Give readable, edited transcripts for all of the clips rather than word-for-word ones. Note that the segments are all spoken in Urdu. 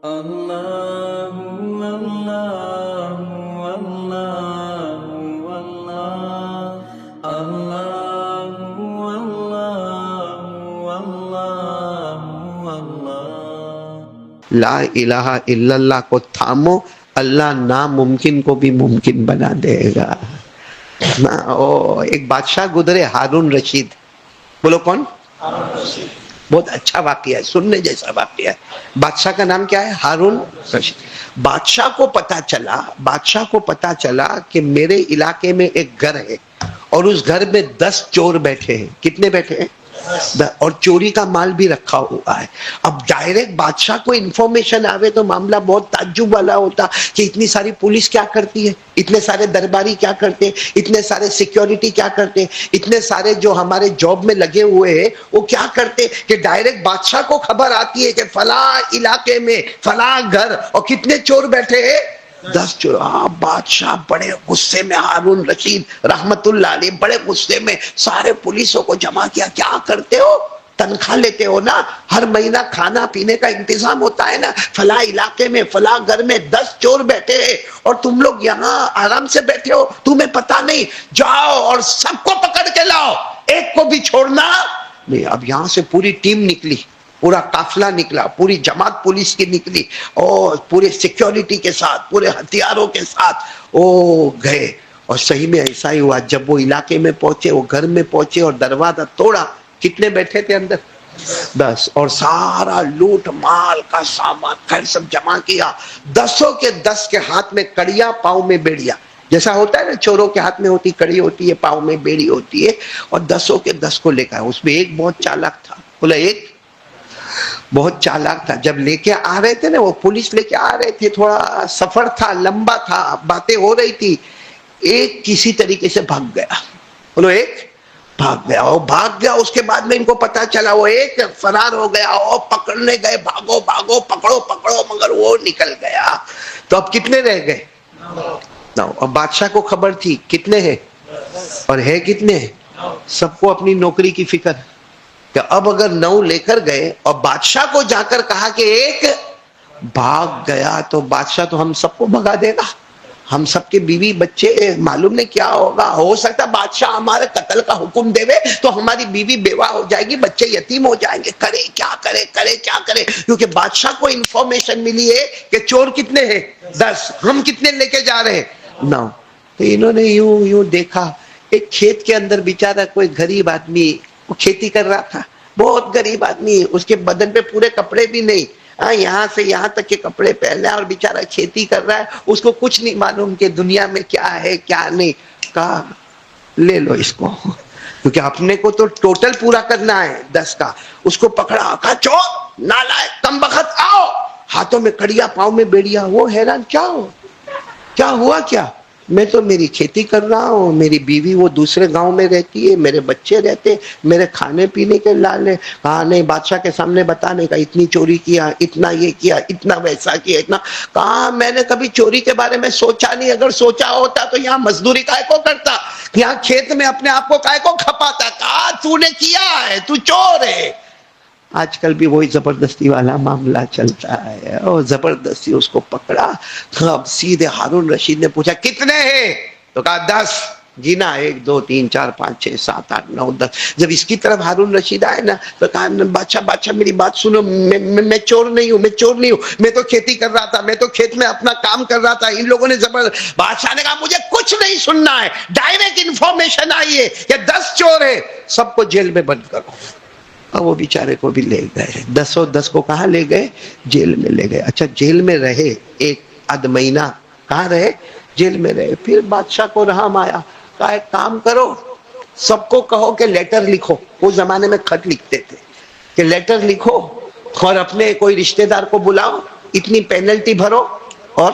اللہ اللہ اللہ اللہ اللہ اللہ اللہ۔ لا الہ الا اللہ کو تھامو، اللہ ناممکن کو بھی ممکن بنا دے گا۔ ایک بادشاہ گزرے، ہارون رشید، بولو کون؟ بہت اچھا واقعہ ہے، سننے جیسا واقعہ ہے۔ بادشاہ کا نام کیا ہے؟ ہارون رشید۔ بادشاہ کو پتا چلا کہ میرے علاقے میں ایک گھر ہے اور اس گھر میں 10 چور بیٹھے ہیں۔ کتنے بیٹھے ہیں؟ اور چوری کا مال بھی رکھا ہوا ہے۔ اب ڈائریکٹ بادشاہ کو انفارمیشن آوے تو معاملہ بہت تعجب والا ہوتا کہ اتنی ساری پولیس کیا کرتی ہے، اتنے سارے درباری کیا کرتے، اتنے سارے سیکیورٹی کیا کرتے، اتنے سارے جو ہمارے جاب میں لگے ہوئے ہیں وہ کیا کرتے، کہ ڈائریکٹ بادشاہ کو خبر آتی ہے کہ فلاں علاقے میں فلاں گھر اور کتنے چور بیٹھے ہیں، 10 چور۔ بادشاہ بڑے غصے میں، ہارون رشید رحمت اللہ علیہ بڑے غصے میں سارے پولیسوں کو جمع کیا۔ کیا کرتے ہو؟ تنخواہ لیتے ہو نا، ہر مہینہ کھانا پینے کا انتظام ہوتا ہے نا، فلاں علاقے میں فلاں گھر میں 10 چور بیٹھے ہیں اور تم لوگ یہاں آرام سے بیٹھے ہو، تمہیں پتا نہیں؟ جاؤ اور سب کو پکڑ کے لاؤ، ایک کو بھی چھوڑنا نہیں۔ اب یہاں سے پوری ٹیم نکلی، پورا قافلہ نکلا، پوری جماعت پولیس کی نکلی اور پورے سیکیورٹی کے ساتھ، پورے ہتھیاروں کے ساتھ وہ گئے۔ اور صحیح میں ایسا ہی ہوا، جب وہ علاقے میں پہنچے، وہ گھر میں پہنچے اور دروازہ توڑا، کتنے بیٹھے تھے اندر؟ 10۔ اور سارا لوٹ مال کا سامان خیر سب جمع کیا۔ 10 کے 10 کے ہاتھ میں کڑیا، پاؤں میں بیڑیا، جیسا ہوتا ہے نا چوروں کے ہاتھ میں ہوتی کڑی ہوتی ہے، پاؤں میں بیڑی ہوتی ہے، اور 10 کے 10 کو لے کر۔ اس میں ایک بہت چالاک تھا، بولا ایک بہت چالاک تھا۔ جب لے کے آ رہے تھے نا، وہ پولیس لے کے آ رہے تھے، تھوڑا سفر تھا، لمبا تھا، باتیں ہو رہی تھی، ایک کسی طریقے سے بھاگ گیا۔ بولو ایک بھاگ گیا۔ اور بھاگ گیا، اس کے بعد میں ان کو پتا چلا وہ ایک فرار ہو گیا، اور پکڑنے گئے، بھاگو بھاگو، پکڑو پکڑو، مگر وہ نکل گیا۔ تو اب کتنے رہ گئے؟ 9۔ اور بادشاہ کو خبر تھی کتنے ہیں اور ہے کتنے ہیں، سب کو اپنی نوکری کی فکر کہ اب اگر 9 لے کر گئے اور بادشاہ کو جا کر کہا کہ ایک بھاگ گیا تو بادشاہ تو ہم سب کو بھگا دے گا، ہم سب کے بیوی بچے معلوم نہیں کیا ہوگا، ہو سکتا بادشاہ ہمارے قتل کا حکم دے تو ہماری بیوی بیوہ ہو جائے گی، بچے یتیم ہو جائیں گے، کرے کیا کرے، کیونکہ بادشاہ کو انفارمیشن ملی ہے کہ چور کتنے ہیں 10، ہم کتنے لے کے جا رہے ہیں 9۔ تو انہوں نے یوں دیکھا، ایک کھیت کے اندر بیچارہ کوئی غریب آدمی، وہ کھیتی کر رہا تھا، بہت غریب آدمی، اس کے بدن پہ پورے کپڑے بھی نہیں، یہاں سے یہاں تک کے کپڑے پہنا ہے اور بیچارہ کھیتی کر رہا ہے، اس کو کچھ نہیں معلوم کہ دنیا میں کیا ہے کیا نہیں۔ کہا لے لو اس کو، کیونکہ اپنے کو تو ٹوٹل پورا کرنا ہے 10 کا۔ اس کو پکڑا، کہا چور نالائق کمبخت آؤ، ہاتھوں میں کڑیا، پاؤں میں بیڑیا۔ وہ حیران، کیا ہوا کیا؟ میں تو میری کھیتی کر رہا ہوں، میری بیوی وہ دوسرے گاؤں میں رہتی ہے، میرے بچے رہتے، میرے کھانے پینے کے لال ہے۔ کہا نہیں، بادشاہ کے سامنے بتانے کا، اتنی چوری کیا، اتنا یہ کیا، اتنا ویسا کیا، اتنا۔ کہا میں نے کبھی چوری کے بارے میں سوچا نہیں، اگر سوچا ہوتا تو یہاں مزدوری کائے کو کرتا، یہاں کھیت میں اپنے آپ کو کائے کو کھپاتا۔ کہا تو نے کیا ہے، تو چور ہے۔ آج کل بھی وہی زبردستی والا معاملہ چلتا ہے، اور زبردستی اس کو پکڑا۔ اب سیدھے ہارون رشید نے پوچھا کتنے ہیں؟ تو کہا 10۔ گنا 1 2 3 4 5 6 7 8 9 10۔ جب اس کی طرف ہارون رشید آئے نا تو کہا بادشاہ میری بات سنو، میں چور نہیں ہوں، میں تو کھیتی کر رہا تھا، میں تو کھیت میں اپنا کام کر رہا تھا، ان لوگوں نے بادشاہ نے کہا مجھے کچھ نہیں سننا ہے، ڈائریکٹ انفارمیشن آئی ہے کہ 10 چور ہے، سب کو جیل میں بند کرو۔ اور وہ بیچارے کو بھی لے گئے، 10 کو کہاں لے گئے؟ جیل میں لے گئے۔ اچھا جیل میں رہے 1 آدھ مہینہ، کہاں رہے؟ جیل میں رہے۔ پھر بادشاہ کو رحم آیا، کہا ایک کام کرو، سب کو کہو کہ لیٹر لکھو۔ اس زمانے میں خط لکھتے تھے کہ لیٹر لکھو اور اپنے کوئی رشتہ دار کو بلاؤ، اتنی پینلٹی بھرو اور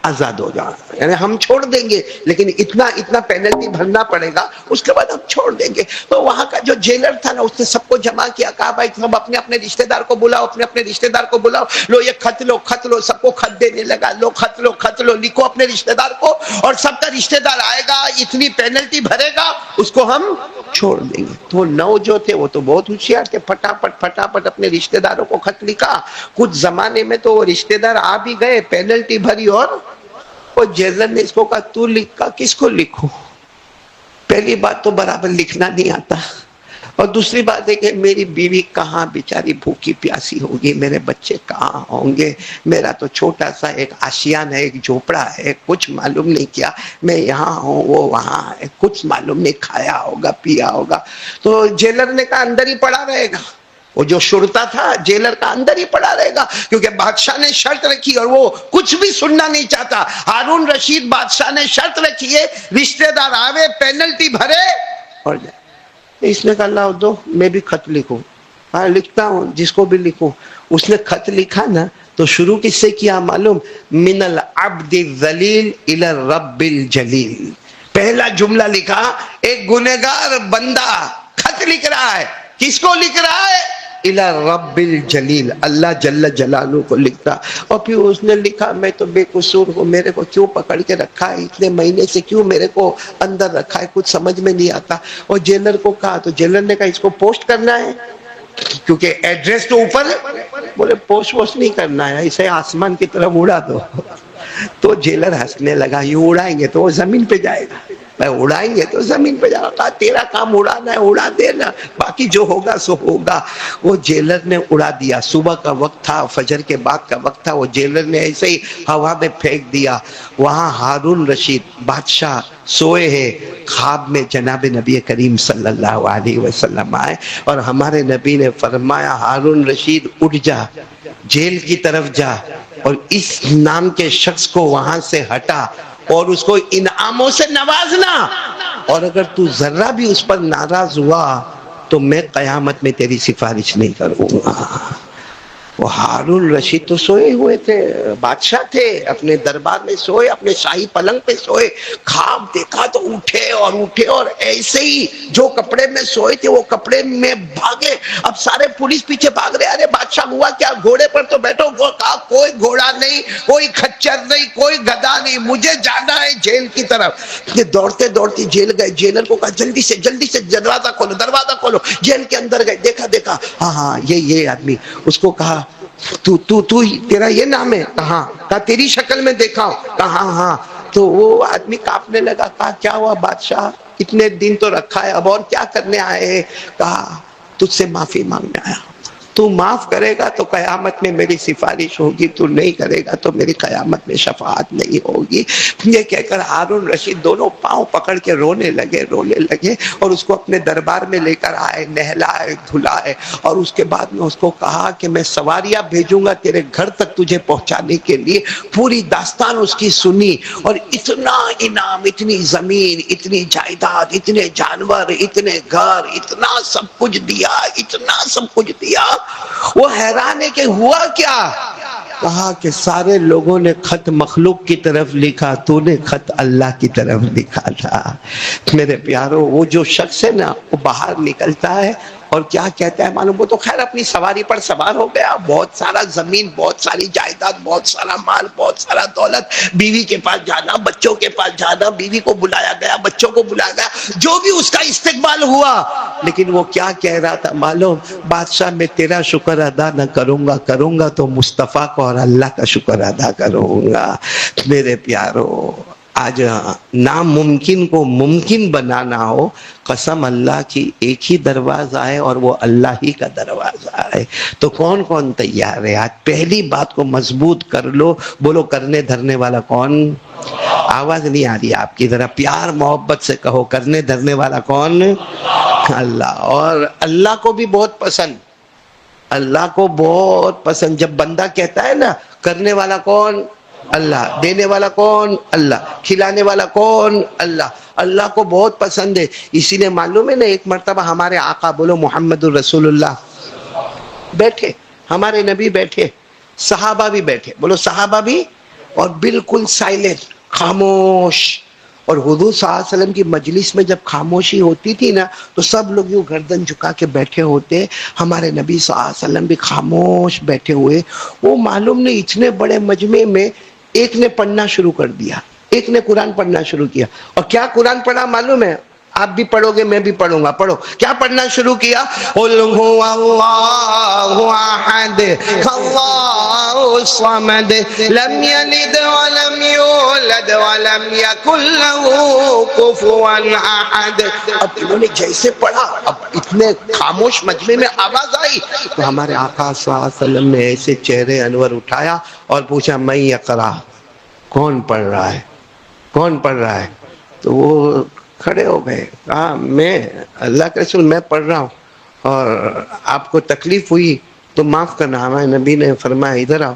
آزاد ہو جانا، یعنی ہم چھوڑ دیں گے لیکن اتنا پینلٹی بھرنا پڑے گا، اس کے بعد ہم چھوڑ دیں گے۔ تو وہاں کا جو جیلر تھا نا، اس نے سب کو جمع کیا، کہا بھائی سب اپنے اپنے رشتہ دار کو بلاؤ، اپنے اپنے رشتہ دار کو بلاؤ، لو یہ خط لو، سب کو خط دینے لگا، لو خط لو، لکھو اپنے رشتہ دار کو، اور سب کا رشتہ دار آئے گا، اتنی پینلٹی بھرے گا، اس کو ہم چھوڑ دیں گے۔ تو 9 جو تھے وہ تو بہت ہوشیار تھے، پھٹاپٹ اپنے رشتہ داروں کو خط لکھا۔ کچھ زمانے میں تو وہ رشتہ دار آ بھی گئے، پینلٹی بھری، اور وہ جیلر نے اس کو کہا تو لکھا، کس کو لکھوں؟ پہلی بات تو برابر لکھنا نہیں آتا، اور دوسری بات ہے کہ میری بیوی کہاں بیچاری بھوکی پیاسی ہوگی، میرے بچے کہاں ہوں گے، میرا تو چھوٹا سا ایک آشیان ہے، ایک جھوپڑا ہے، کچھ معلوم نہیں کیا، میں یہاں ہوں وہ وہاں ہے، کچھ معلوم نہیں، کھایا ہوگا پیا ہوگا۔ تو جیلر نے کہا اندر ہی پڑا رہے گا، وہ جو شرطا تھا جیلر کا اندر ہی پڑا رہے گا، کیونکہ بادشاہ نے شرط رکھی اور وہ کچھ بھی سننا نہیں چاہتا۔ ہارون رشید بادشاہ نے شرط رکھی ہے، رشتہ دار آوے، پینلٹی بھرے اور جائے۔ اس نے کہا اللہ دو میں بھی خط لکھوں۔ ہاں لکھتا ہوں، جس کو بھی لکھوں۔ اس نے خط لکھا نا تو شروع کس سے کیا معلوم؟ من العبد الذلیل الی الرب الجلیل۔ پہلا جملہ لکھا، ایک گنہگار بندہ خط لکھ رہا ہے، کس کو لکھ رہا ہے؟ الی الرب الجلیل، اللہ جل جلالہ کو لکھتا۔ اور پھر اس نے لکھا میں تو بے قصور ہوں، میرے کو کیوں پکڑ کے رکھا ہے، اتنے مہینے سے کیوں میرے کو اندر رکھا ہے، کچھ سمجھ میں نہیں آتا۔ اور جیلر کو کہا، تو جیلر نے کہا اس کو پوسٹ کرنا ہے، کیونکہ ایڈریس تو اوپر ہے۔ بولے پوسٹ ووسٹ نہیں کرنا ہے، اسے آسمان کی طرف اڑا دو۔ تو جیلر ہنسنے لگا، یہ اڑائیں گے تو وہ زمین پہ جائے گا، اڑائیں گے تو زمین پہ جائے گا، تیرا کام اڑانا ہے اڑا دینا، باقی جو ہوگا سو ہوگا۔ وہ جیلر نے اڑا دیا، صبح کا وقت تھا، فجر کے بعد کا وقت تھا، وہ جیلر نے ایسے ہی ہوا میں پھینک دیا۔ وہاں ہارون رشید بادشاہ سوئے ہیں، خواب میں جناب نبی کریم صلی اللہ علیہ وسلم آئے اور ہمارے نبی نے فرمایا ہارون رشید اٹھ جا، جیل کی طرف جا، اور اس نام کے شخص کو وہاں سے ہٹا اور اس کو انعاموں سے نوازنا، اور اگر تو ذرہ بھی اس پر ناراض ہوا تو میں قیامت میں تیری سفارش نہیں کروں گا۔ وہ ہارون رشید تو سوئے ہوئے تھے، بادشاہ تھے، اپنے دربار میں سوئے، اپنے شاہی پلنگ پہ سوئے، خواب دیکھا تو اٹھے اور ایسے ہی جو کپڑے میں سوئے تھے وہ کپڑے میں بھاگے۔ اب سارے پولیس پیچھے بھاگ رہے، ارے بادشاہ ہوا کیا، گھوڑے پر تو بیٹھو۔ کہا کوئی گھوڑا نہیں، کوئی کھچر نہیں، کوئی گدھا نہیں، مجھے جانا ہے جیل کی طرف۔ یہ دوڑتے دوڑتے جیل گئے، جیلر کو کہا جلدی سے دروازہ کھولو۔ جیل کے اندر گئے، دیکھا ہاں یہ آدمی۔ اس کو کہا تو تیرا یہ نام ہے؟ کہا تیری شکل میں دیکھا ہوں۔ کہا ہاں۔ تو وہ آدمی کانپنے لگا، کہا کیا ہوا بادشاہ، اتنے دن تو رکھا ہے، اب اور کیا کرنے آئے ہیں؟ کہا تجھ سے معافی مانگنے آیا ہوں، تو معاف کرے گا تو قیامت میں میری سفارش ہوگی، تو نہیں کرے گا تو میری قیامت میں شفاعت نہیں ہوگی۔ یہ کہہ کر ہارون رشید دونوں پاؤں پکڑ کے رونے لگے اور اس کو اپنے دربار میں لے کر آئے، نہلائے دھلائے، اور اس کے بعد میں اس کو کہا کہ میں سواریاں بھیجوں گا تیرے گھر تک تجھے پہنچانے کے لیے۔ پوری داستان اس کی سنی، اور اتنا انعام، اتنی زمین، اتنی جائیداد، اتنے جانور، اتنے گھر، اتنا سب کچھ دیا۔ وہ حیران ہے کہ ہوا کیا؟ کہا کہ سارے لوگوں نے خط مخلوق کی طرف لکھا، تو نے خط اللہ کی طرف لکھا تھا۔ میرے پیارو، وہ جو شخص ہے نا، وہ باہر نکلتا ہے اور کیا کہتا ہے معلوم؟ وہ تو خیر اپنی سواری پر سوار ہو گیا، بہت سارا زمین، بہت ساری جائیداد، بہت سارا مال، بہت سارا دولت، بیوی کے پاس جانا، بچوں کے پاس جانا، بیوی کو بلایا گیا، بچوں کو بلایا گیا، جو بھی اس کا استقبال ہوا۔ لیکن وہ کیا کہہ رہا تھا معلوم؟ بادشاہ میں تیرا شکر ادا نہ کروں گا تو مصطفیٰ کو اور اللہ کا شکر ادا کروں گا۔ میرے پیارو، آج ناممکن کو ممکن بنانا ہو، قسم اللہ کی ایک ہی دروازہ ہے اور وہ اللہ ہی کا دروازہ ہے۔ تو کون تیار ہے؟ آج پہلی بات کو مضبوط کر لو، بولو کرنے دھرنے والا کون؟ آواز نہیں آ رہی آپ کی، ذرا پیار محبت سے کہو، کرنے دھرنے والا کون؟ اللہ۔ اور اللہ کو بھی بہت پسند، اللہ کو بہت پسند جب بندہ کہتا ہے نا کرنے والا کون؟ اللہ۔ دینے والا کون؟ اللہ۔ کھلانے والا کون؟ اللہ۔ اللہ کو بہت پسند ہے۔ اسی لیے معلوم ہے نا، ایک مرتبہ ہمارے آقا، بولو محمد الرسول اللہ، بیٹھے، ہمارے نبی بیٹھے، صحابہ بھی بیٹھے، بولو صحابہ بھی اور بالکل سائلنٹ، خاموش. اور حضور صلی اللہ علیہ وسلم کی مجلس میں جب خاموشی ہوتی تھی نا تو سب لوگ یوں گردن جھکا کے بیٹھے ہوتے. ہمارے نبی صلی اللہ علیہ وسلم بھی خاموش بیٹھے ہوئے. وہ معلوم نہیں اتنے بڑے مجمع میں ایک نے پڑھنا شروع کر دیا، ایک نے قرآن پڑھنا شروع کیا. اور کیا قرآن پڑھا معلوم ہے؟ آپ بھی پڑھو گے، میں بھی پڑھوں گا. پڑھو. کیا پڑھنا شروع کیا؟ قل هو اللہ احد اللہ الصمد لم یلد ولم یولد ولم یکن له کفوا احد. اب انہوں نے جیسے پڑھا، اب اتنے خاموش مجمع میں آواز آئی تو ہمارے آقا صلی اللہ علیہ وسلم نے ایسے چہرے انور اٹھایا اور پوچھا من یقرأ، کون پڑھ رہا ہے، کون پڑھ رہا ہے؟ تو وہ کھڑے ہو گئے. کہا میں، اللہ کے رسول میں پڑھ رہا ہوں، اور آپ کو تکلیف ہوئی تو معاف کرنا. ہمارے نبی نے فرمایا ادھر آؤ.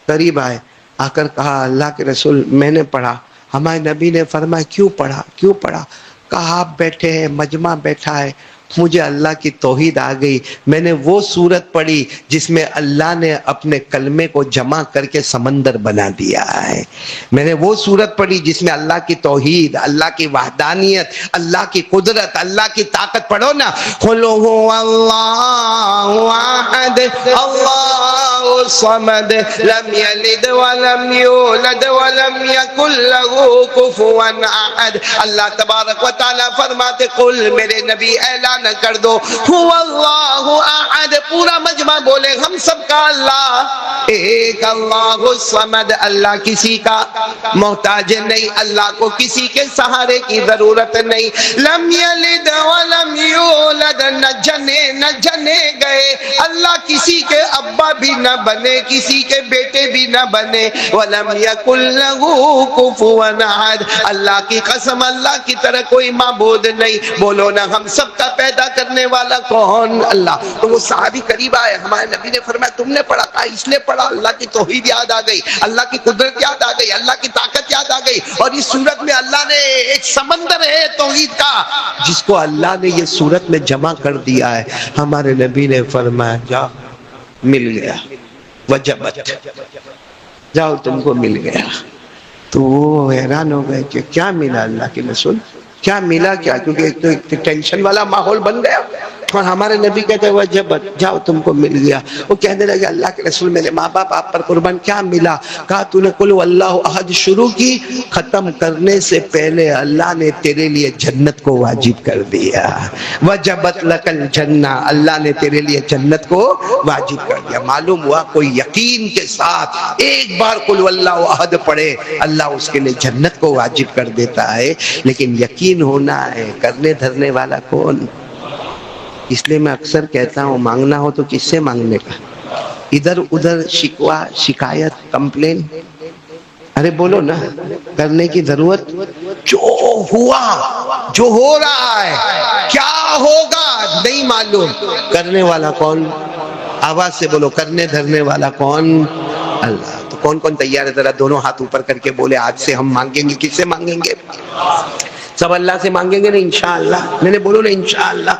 قریب آئے، آ کر کہا اللہ کے رسول میں نے پڑھا. ہمارے نبی نے فرمایا کیوں پڑھا، کیوں پڑھا؟ کہا آپ بیٹھے ہیں، مجمع بیٹھا ہے، مجھے اللہ کی توحید آ گئی. میں نے وہ سورت پڑھی جس میں اللہ نے اپنے کلمے کو جمع کر کے سمندر بنا دیا ہے. میں نے وہ سورت پڑھی جس میں اللہ کی توحید، اللہ کی وحدانیت، اللہ کی قدرت، اللہ کی طاقت. پڑھو نا، قل هو اللہ احد اللہ الصمد لم یلد ولم یولد ولم یکن له کفوا احد. اللہ تبارک و تعالیٰ فرماتے قل، میرے نبی اعلان کر دو، هو اللہ احد. پورا مجمع بولے ہم سب کا اللہ ایک، اللہ الصمد، اللہ کسی کا محتاج نہیں، اللہ کو کسی کے سہارے کی ضرورت نہیں. لم یلد ولم یولد، نہ جنے نہ جنے گئے، اللہ کسی کے ابا بھی نہ بنے، کسی کے بیٹے بھی نہ بنے. ولم یکن له کفوا احد، اللہ کی قسم اللہ کی طرح کوئی معبود نہیں. بولو نا ہم سب کا پیدا کرنے والا کون؟ اللہ. تو وہ صحابی قریب آئے، ہمارے نبی نے فرمایا تم نے پڑھا؟ کہا اس لیے پڑھا اللہ کی توحید یاد آ گئی، اللہ کی قدرت یاد آ گئی، اللہ کی طاقت یاد آ گئی. اور اس صورت میں اللہ نے ایک سمندر ہے توحید کا جس کو اللہ نے یہ صورت میں جمع کر دیا ہے. ہمارے نبی نے فرمایا جا، مل گیا، وجبت، جاؤ تم کو مل گیا. تو وہ حیران ہو گئے کہ کیا ملا اللہ کے رسول، کیا ملا کیا؟ کیونکہ ایک تو ایک ٹینشن والا ماحول بن گیا. اور ہمارے نبی کہتے ہیں وجبت، جاؤ تم کو مل گیا. وہ کہنے لگے اللہ کے رسول میرے ماں باپ آپ پر قربان، کیا ملا؟ کہا تو نے قل اللہ احد شروع کی، ختم کرنے سے پہلے اللہ نے تیرے لیے جنت کو واجب کر دیا. وجبت لک الجنہ، اللہ نے تیرے لیے جنت کو واجب کر دیا. معلوم ہوا کوئی یقین کے ساتھ ایک بار قل اللہ احد پڑھے اللہ اس کے لیے جنت کو واجب کر دیتا ہے. لیکن یقین ہونا ہے، کرنے دھرنے والا کون؟ اس لیے میں اکثر کہتا ہوں مانگنا ہو تو کس سے مانگنے کا؟ ادھر ادھر شکوہ، شکایت، کمپلین، ارے بولو نا، کرنے کی ضرورت جو ہوا، جو ہو رہا ہے، کیا ہوگا نہیں معلوم. کرنے والا کون؟ آواز سے بولو، کرنے دھرنے والا کون؟ اللہ. تو کون کون تیار ہے ذرا دونوں ہاتھ اوپر کر کے بولے آج سے ہم مانگیں گے. کس سے مانگیں گے؟ سب اللہ سے مانگیں گے نا انشاءاللہ. میں نے بولو نا انشاءاللہ.